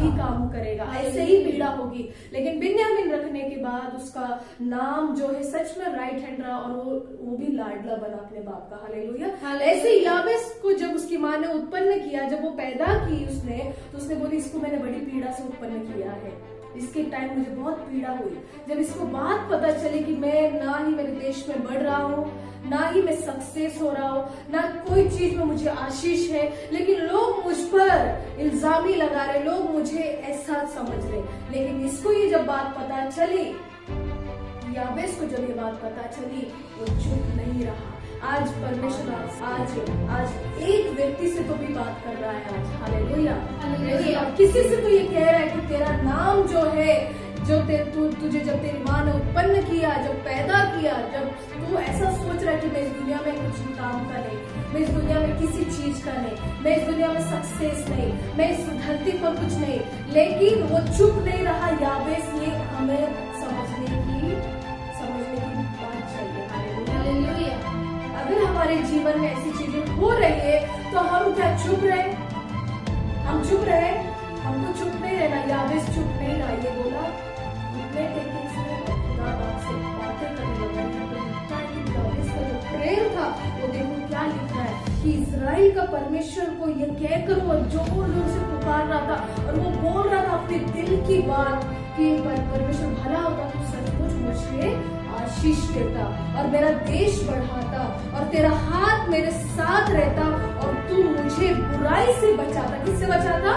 ही काम करेगा, ऐसे ही पीड़ा होगी। लेकिन बिन्यामीन रखने के बाद उसका नाम जो है सच में राइट हैंड रहा, और वो भी लाडला बना अपने बाप का। हालेलुया। ऐसे याबेस को जब उसकी माँ ने उत्पन्न किया, जब वो पैदा की उसने, तो उसने बोली इसको मैंने बड़ी पीड़ा से उत्पन्न किया है, इसके टाइम मुझे बहुत पीड़ा हुई। जब इसको बात पता चली कि मैं ना ही मेरे देश में बढ़ रहा हूँ, ना ही मैं सक्सेस हो रहा हूँ, ना कोई चीज में मुझे आशीष है, लेकिन लोग मुझ पर इल्जामी लगा रहे, लोग मुझे ऐसा समझ रहे। लेकिन इसको ये जब बात पता चली, याबेस को जब ये बात पता चली, वो चुप नहीं रहा। आज परमेश्वर आज एक व्यक्ति से तो भी बात कर रहा है आज। हालेलुया। किसी से तो ये कह रहा है कि तेरा नाम जो है, जो तुझे जब तेरी माँ ने उत्पन्न किया, जब पैदा किया, जब तू ऐसा सोच रहा है कि मैं इस दुनिया में कुछ काम का नहीं, मैं इस दुनिया में किसी चीज का नहीं, मैं इस दुनिया में सक्सेस नहीं, मैं इस धरती पर कुछ नहीं, लेकिन वो चुप नहीं रहा। याबेस, ये हमें समझने की बात चाहिए। हालेलुया। अगर हमारे जीवन में ऐसी चीजें हो रही है तो हम क्या चुप रहे? हम चुप रहे? हमको चुप नहीं रहना। याबेस चुप नहीं रहा, ये बोला घुटने टेके खुदा बाप से बातें करने लगा। याबेस का जो प्रेयर था, वो देखो क्या लिख रहा है कि इजराइल का परमेश्वर को ये कह कर वो जोर जोर से पुकार रहा था, और वो बोल रहा था अपने दिल की बात कि परमेश्वर भला होता तो सचमुच मुझे आशीष देता और मेरा देश बढ़ाता, और तेरा हाथ मेरे साथ रहता, और तू मुझे बुराई से बचाता। किससे बचाता?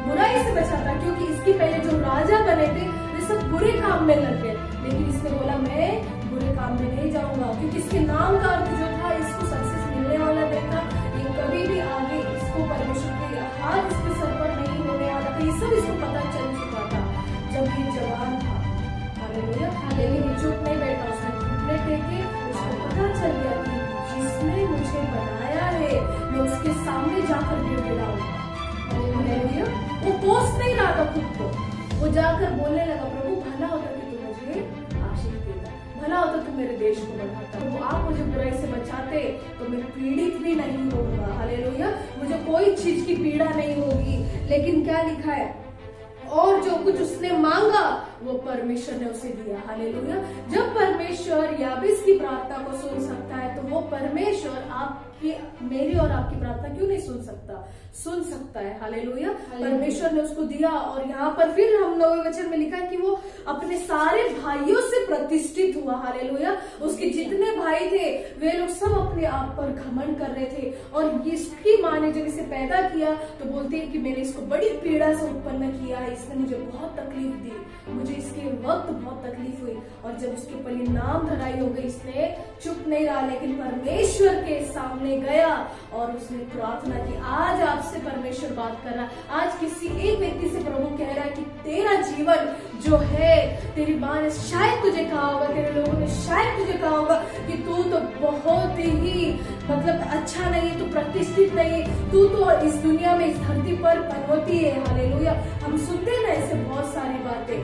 बुराई से बचाता, क्योंकि इसके पहले जो राजा बने थे वे सब बुरे काम में लग गए। लेकिन इसने बोला मैं बुरे काम में नहीं जाऊंगा, क्योंकि इसके नाम का अर्थ जो था, इसको सक्सेस मिलने वाला नहीं था, ये कभी भी आगे इसको परमेश्वर के हाथ इसके सर पर नहीं होने वाला था। ये सब इसको पता चल चुका था जब ये जवान था। हालेलुया। लेकिन ये चुप नहीं बैठा, उसने घुटने टेके। उसको पता चल गया कि जिसने मुझे बनाया है, मैं उसके सामने जाकर गिड़गिड़ाऊंगा। हालेलुया। वो कोस नहीं रहा था खुद को, वो जाकर बोलने लगा, प्रभु भला होता कि तू मुझे आशीष देता, भला होता तू मेरे देश को बढ़ाता, तो आप मुझे बुराई से बचाते तो मैं पीड़ित भी नहीं होऊंगा। हालेलुया। मुझे कोई चीज की पीड़ा नहीं होगी। लेकिन क्या लिखा है? और जो कुछ उसने मांगा वो परमेश्वर ने उसे दिया। हालेलुया। जब परमेश्वर याबेस की प्रार्थना को सुन सकता है, तो वो परमेश्वर आपकी, मेरी और आपकी प्रार्थना क्यों नहीं सुन सकता? सुन सकता है। हालेलुया। परमेश्वर ने उसको दिया, और यहाँ पर फिर हम 9वें वचन में लिखा है कि वो अपने सारे भाइयों से प्रतिष्ठित हुआ। हालेलुया। उसके जितने भाई थे वे लोग सब अपने आप पर घमंड कर रहे थे, और इसकी माँ ने जब इसे पैदा किया तो बोलते हैं कि मैंने इसको बड़ी पीड़ा से उत्पन्न किया है, इसने मुझे बहुत तकलीफ दी, मुझे इसके वक्त बहुत तकलीफ हुई। और जब उसके ऊपर ये नाम धराई हो गई, इसने चुप नहीं रहा, लेकिन परमेश्वर के सामने गया और उसने प्रार्थना की। आज आपसे परमेश्वर बात कर रहा है। आज किसी एक व्यक्ति से प्रभु कह रहा है कि तेरा जीवन जो है, तेरी माँ ने शायद तुझे कहा होगा, तेरे लोगों ने शायद तुझे कहा होगा कि तू तो बहुत ही अच्छा नहीं, तू प्रतिष्ठित नहीं, तू तो इस दुनिया में, इस धरती पर पनौती है। हालेलुया। हम सुनते ना ऐसे बहुत सारी बातें,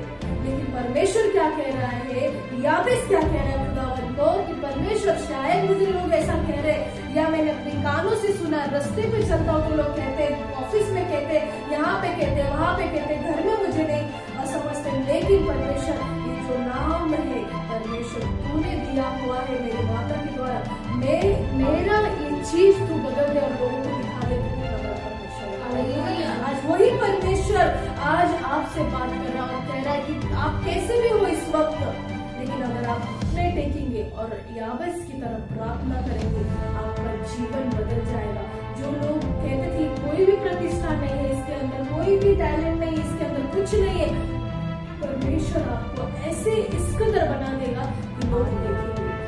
लेकिन परमेश्वर क्या कह रहा है? याबेस क्या कह रहा है खुदावन को कि परमेश्वर शायद मुझे लोग ऐसा कह रहे, या मैंने अपने कानों से सुना, रास्ते पे चलता हूँ तो लोग कहते हैं, ऑफिस में कहते हैं, यहाँ पे कहते हैं, वहां पे कहते हैं, घर में मुझे नहीं समझते। लेकिन परमेश्वर, ये जो नाम है परमेश्वर तूने दिया हुआ है मेरे माता के द्वारा, मेरा ये चीज तू बदल दे और लोगों को दिखा दे तू परमेश्वर। आज वही परमेश्वर आज आपसे बात कर रहा और कह रहा है कि आप कैसे भी हो इस वक्त, लेकिन अगर आप घुटने टेकेंगे और याबेस की तरफ प्रार्थना करेंगे, आपका जीवन बदल जाएगा। जो लोग कहते थे कोई भी प्रतिष्ठा नहीं है इसके अंदर, कोई भी टैलेंट नहीं है इसके अंदर, कुछ नहीं है, परमेश्वर आपको ऐसे इस कदर बना देगा कि लोग देखेंगे।